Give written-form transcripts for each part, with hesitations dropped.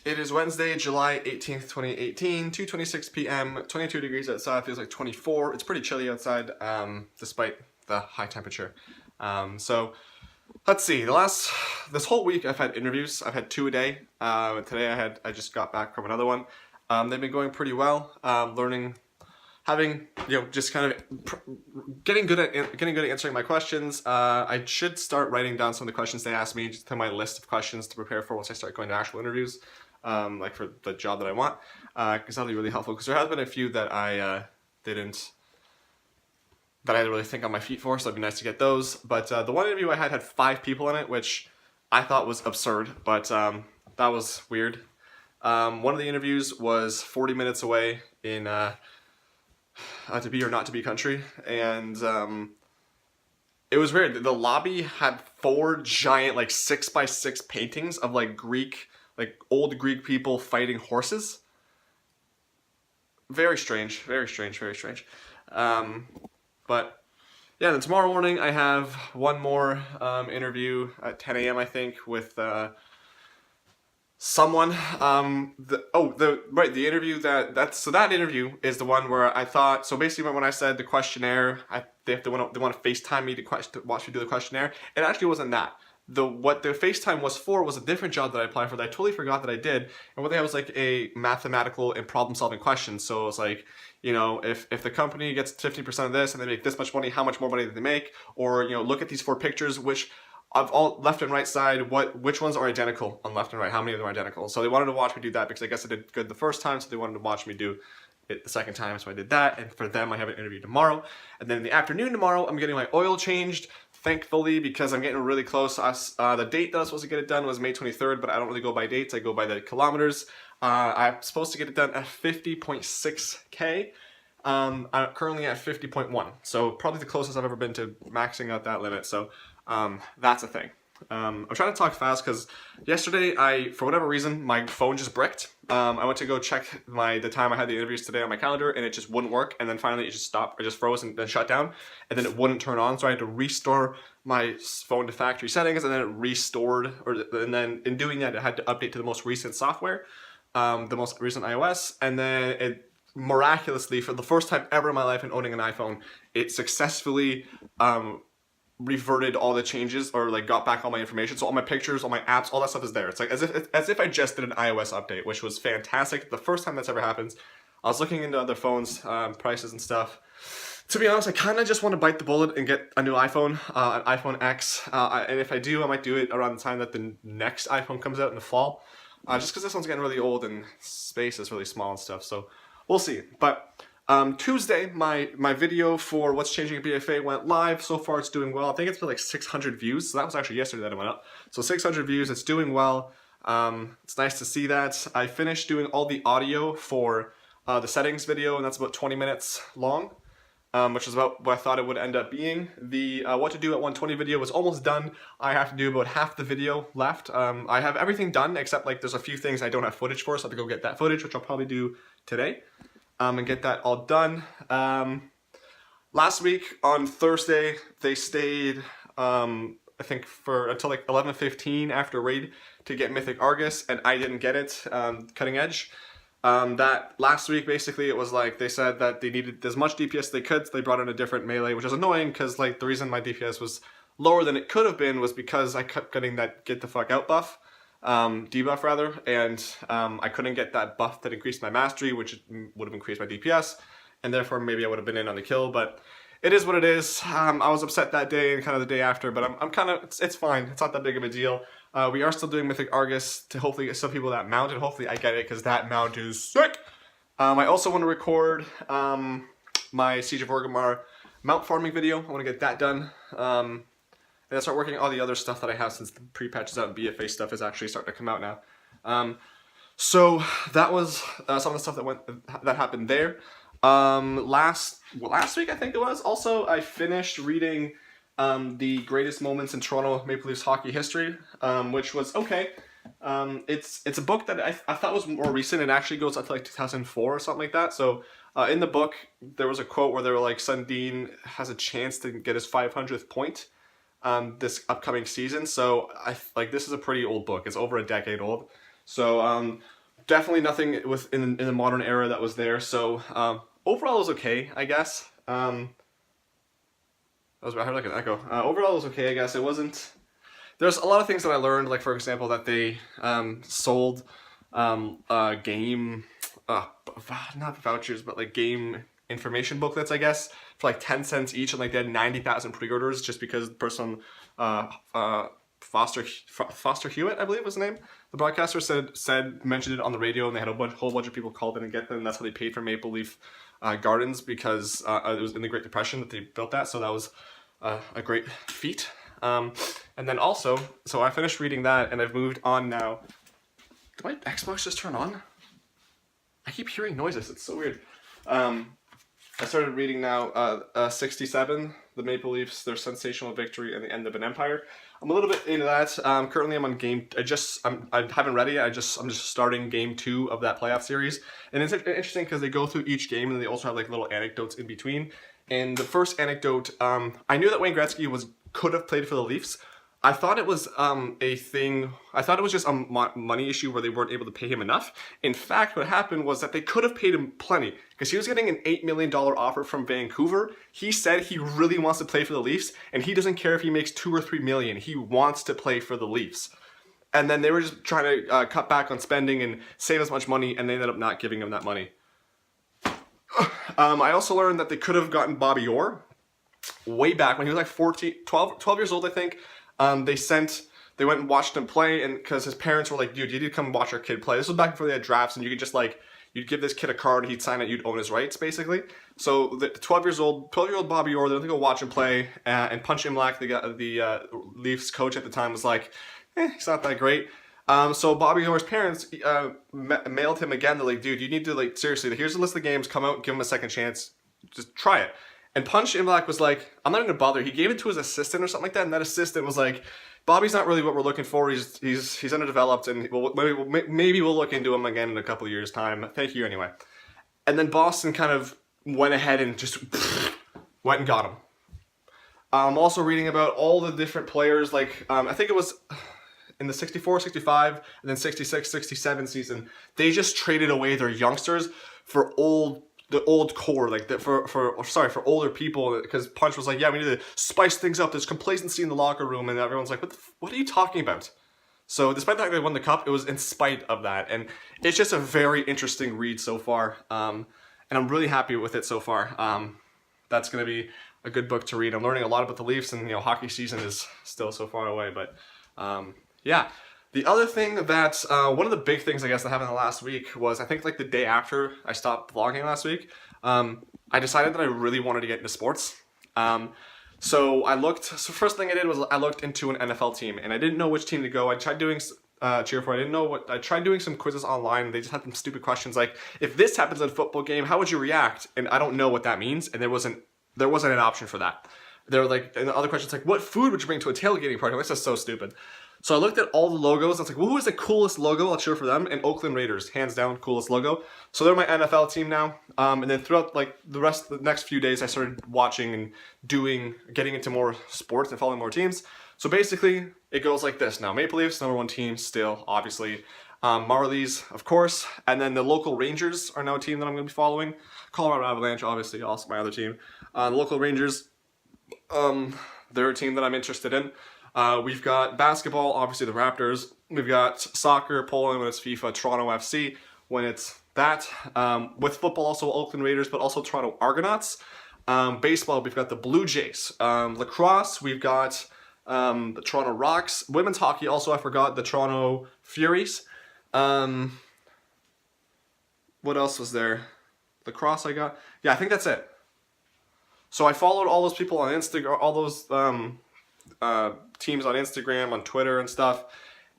It is Wednesday, July 18th, 2018, 2:26 p.m., 22 degrees outside, feels like 24. It's pretty chilly outside, despite the high temperature. So, let's see, this whole week I've had interviews. I've had 2 a day. Today I just got back from another one. They've been going pretty well, just kind of getting good at answering my questions. I should start writing down some of the questions they asked me just to my list of questions to prepare for once I start going to actual interviews, like for the job that I want, because that'll be really helpful. Because there has been a few that I didn't really think on my feet for, so it'd be nice to get those. But the one interview I had 5 people in it, which I thought was absurd, but that was weird. One of the interviews was 40 minutes away in to be or not to be country, and it was weird. The lobby had 4 giant 6x6 paintings of old Greek people fighting horses. Very strange, very strange, very strange. But yeah, then tomorrow morning I have one more interview at 10 a.m. I think with someone. The interview that interview is the one where I thought, so basically when I said the questionnaire, they want to FaceTime me to watch me do the questionnaire. It actually wasn't that. What the FaceTime was for was a different job that I applied for that I totally forgot that I did. And what they had was a mathematical and problem solving question. So it was if the company gets 50% of this and they make this much money, how much more money did they make? Or, look at these 4 pictures, which of all left and right side, which ones are identical on left and right? How many of them are identical? So they wanted to watch me do that because I guess I did good the first time, so they wanted to watch me do it the second time, so I did that. And for them, I have an interview tomorrow. And then in the afternoon tomorrow, I'm getting my oil changed, thankfully, because I'm getting really close. The date that I was supposed to get it done was May 23rd, but I don't really go by dates. I go by the kilometers. I'm supposed to get it done at 50.6K. I'm currently at 50.1, so probably the closest I've ever been to maxing out that limit. So that's a thing. I'm trying to talk fast because yesterday for whatever reason, my phone just bricked. I went to go check the time I had the interviews today on my calendar, and it just wouldn't work. And then finally it just stopped, it just froze and then shut down, and then it wouldn't turn on. So I had to restore my phone to factory settings, and then it restored, and then in doing that, it had to update to the most recent software, the most recent iOS, and then it miraculously, for the first time ever in my life in owning an iPhone, it successfully reverted all the changes, or got back all my information. So all my pictures, all my apps, all that stuff is there. It's as if I just did an iOS update, which was fantastic. The first time that's ever happened. I was looking into other phones, prices and stuff. To be honest, I kind of just want to bite the bullet and get a new iPhone, an iPhone X. And if I do, I might do it around the time that the next iPhone comes out in the fall. Just because this one's getting really old and space is really small and stuff. So we'll see. But Tuesday, my video for What's Changing at BFA went live. So far, it's doing well. I think it's been 600 views. So that was actually yesterday that it went up. So 600 views. It's doing well. It's nice to see that. I finished doing all the audio for the settings video, and that's about 20 minutes long, which is about what I thought it would end up being. The What to Do at 120 video was almost done. I have to do about half the video left. I have everything done except there's a few things I don't have footage for, so I have to go get that footage, which I'll probably do today. And get that all done. Last week on Thursday, they stayed, I think until 11:15 after raid to get Mythic Argus, and I didn't get it, Cutting Edge. That last week, basically, it was they said that they needed as much DPS as they could, so they brought in a different melee, which is annoying, because the reason my DPS was lower than it could have been was because I kept getting that get the fuck out buff. Debuff rather, and I couldn't get that buff that increased my mastery, which would have increased my DPS, and therefore maybe I would have been in on the kill, but it is what it is. I was upset that day and kind of the day after, but I'm kind of, it's fine, it's not that big of a deal. We are still doing Mythic Argus to hopefully get some people that mount, and hopefully I get it, because that mount is sick! I also want to record my Siege of Orgrimmar mount farming video. I want to get that done. And I start working on all the other stuff that I have, since the pre-patches out and BFA stuff is actually starting to come out now. So that was some of the stuff that happened there. Last week I think it was. Also, I finished reading the Greatest Moments in Toronto Maple Leafs Hockey History, which was okay. It's a book that I thought was more recent. It actually goes up to 2004 or something like that. So in the book, there was a quote where they were Sundin has a chance to get his 500th point this upcoming season. So this is a pretty old book. It's over a decade old. So definitely nothing in the modern era that was there. So overall, it was okay, I guess. I heard like an echo. Overall, it was okay, I guess. It wasn't. There's a lot of things that I learned, like for example, that they sold game, not vouchers, but like game information booklets, I guess, for like 10 cents each, and like they had 90,000 pre-orders just because the person, Foster Hewitt, I believe was his name, the broadcaster mentioned it on the radio, and they had a whole bunch of people called in and get them. And that's how they paid for Maple Leaf Gardens, because it was in the Great Depression that they built that, so that was a great feat. And then also, so I finished reading that, and I've moved on now. Did my Xbox just turn on? I keep hearing noises. It's so weird. I started reading now 67, the Maple Leafs, their sensational victory and the end of an empire. I'm a little bit into that. Currently, I'm on game. I haven't read it yet. I'm just starting game 2 of that playoff series, and it's interesting because they go through each game, and they also have like little anecdotes in between. And the first anecdote, I knew that Wayne Gretzky could have played for the Leafs. I thought it was a thing. I thought it was just a money issue where they weren't able to pay him enough. In fact, what happened was that they could have paid him plenty, because he was getting an $8 million offer from Vancouver. He said he really wants to play for the Leafs, and he doesn't care if he makes $2 or $3 million. He wants to play for the Leafs. And then they were just trying to cut back on spending and save as much money, and they ended up not giving him that money. I also learned that they could have gotten Bobby Orr way back when he was like 12 years old, I think. They went and watched him play, and because his parents were like, dude, you need to come watch our kid play. This was back before they had drafts, and you could just like, you'd give this kid a card, he'd sign it, you'd own his rights, basically. So the 12-year-old Bobby Orr, they went to go watch him play, and Punch Imlach, the Leafs coach at the time, was like, he's not that great. So Bobby Orr's parents mailed him again. They're like, dude, you need to, like, seriously, here's a list of games, come out, give him a second chance, just try it. And Punch Imlach was like, I'm not even gonna bother. He gave it to his assistant or something like that, and that assistant was like, Bobby's not really what we're looking for. He's underdeveloped, and maybe we'll look into him again in a couple of years' time. Thank you anyway. And then Boston kind of went ahead and just went and got him. I'm also reading about all the different players, like, I think it was in the 64, 65, and then 66, 67 season, they just traded away their youngsters for the old core, like for older people, because Punch was like, yeah, we need to spice things up. There's complacency in the locker room, and everyone's like, what are you talking about? So despite the fact they won the cup, it was in spite of that, and it's just a very interesting read so far, and I'm really happy with it so far. That's going to be a good book to read. I'm learning a lot about the Leafs, and hockey season is still so far away, but yeah. The other thing that, one of the big things I guess that happened in the last week was, I think like the day after I stopped vlogging last week, I decided that I really wanted to get into sports. So first thing I did was I looked into an NFL team, and I didn't know which team to go. I tried doing cheer for. I tried doing some quizzes online, and they just had some stupid questions like, if this happens in a football game, how would you react? And I don't know what that means, and there wasn't an option for that. There were like, and the other questions like, what food would you bring to a tailgating party? That's just so stupid. So I looked at all the logos. I was like, well, who is the coolest logo? I'll cheer for them. And Oakland Raiders, hands down, coolest logo. So they're my NFL team now. And then throughout like the next few days, I started watching and getting into more sports and following more teams. So basically, it goes like this now. Maple Leafs, number 1 team still, obviously. Marlies, of course. And then the local Rangers are now a team that I'm going to be following. Colorado Avalanche, obviously, also my other team. The local Rangers, they're a team that I'm interested in. We've got basketball, obviously the Raptors. We've got soccer, Poland when it's FIFA, Toronto FC when it's that. With football, also Oakland Raiders, but also Toronto Argonauts. Baseball, we've got the Blue Jays. Lacrosse, we've got the Toronto Rocks. Women's hockey, also I forgot, the Toronto Furies. What else was there? Lacrosse I got. Yeah, I think that's it. So I followed all those people on Instagram, all those teams on Instagram, on Twitter and stuff.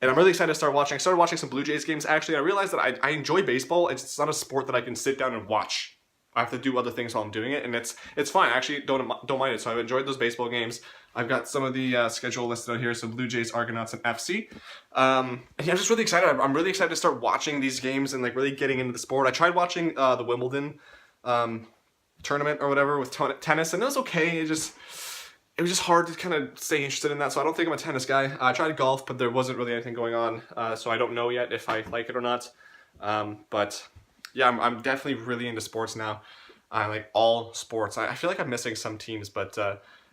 And I'm really excited to start watching. I started watching some Blue Jays games. Actually, I realized that I enjoy baseball. It's not a sport that I can sit down and watch. I have to do other things while I'm doing it, and it's fine. I actually don't mind it. So I've enjoyed those baseball games. I've got some of the schedule listed out here. So Blue Jays, Argonauts, and FC. And yeah, I'm just really excited. I'm really excited to start watching these games and like really getting into the sport. I tried watching the Wimbledon tournament or whatever with tennis, and it was okay. it was just hard to kind of stay interested in that. So I don't think I'm a tennis guy. I tried golf, but there wasn't really anything going on. So I don't know yet if I like it or not. But yeah, I'm definitely really into sports now. I like all sports. I feel like I'm missing some teams, but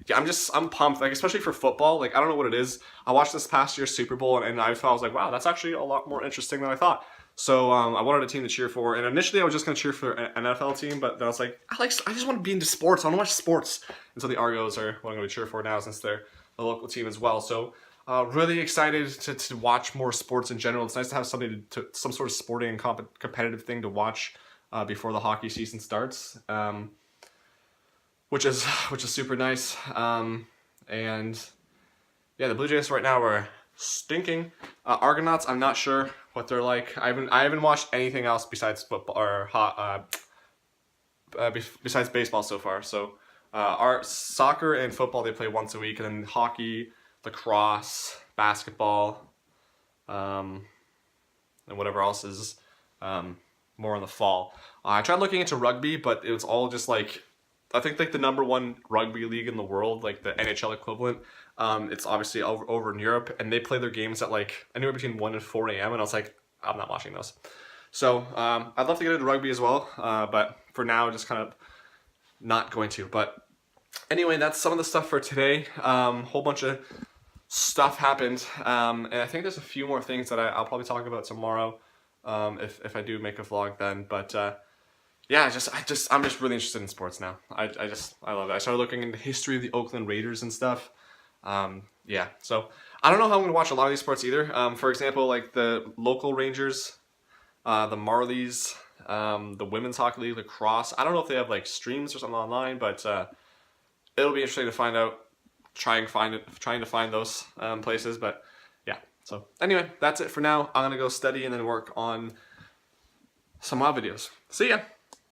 yeah, I'm pumped. Like especially for football. Like I don't know what it is. I watched this past year's Super Bowl, and I was like, wow, that's actually a lot more interesting than I thought. So I wanted a team to cheer for, and initially I was just gonna cheer for an NFL team, but then I was like, I just want to be into sports. I want to watch sports, and so the Argos are what I'm gonna cheer for now since they're a local team as well. So really excited to watch more sports in general. It's nice to have something some sort of sporting and competitive thing to watch before the hockey season starts, which is super nice. And yeah, the Blue Jays right now are stinking. Argonauts, I'm not sure what they're like. I haven't watched anything else besides football or besides baseball so far. So our soccer and football they play once a week, and then hockey, lacrosse, basketball, and whatever else is more in the fall. I tried looking into rugby, but it was all just like, I think like the #1 rugby league in the world, like the NHL equivalent. It's obviously over in Europe, and they play their games at like anywhere between 1 and 4 a.m. And I was like, I'm not watching those. So I'd love to get into rugby as well, but for now, just kind of not going to. But anyway, that's some of the stuff for today. Whole bunch of stuff happened, and I think there's a few more things that I'll probably talk about tomorrow, if I do make a vlog then. But yeah, I'm just really interested in sports now. I love it. I started looking into the history of the Oakland Raiders and stuff. Yeah, so I don't know how I'm gonna watch a lot of these sports either. For example, like the local Rangers, the Marlies, the women's hockey league, lacrosse. I don't know if they have like streams or something online, but it'll be interesting to find out. Trying to find those places, but yeah. So anyway, that's it for now. I'm gonna go study and then work on some more videos. See ya.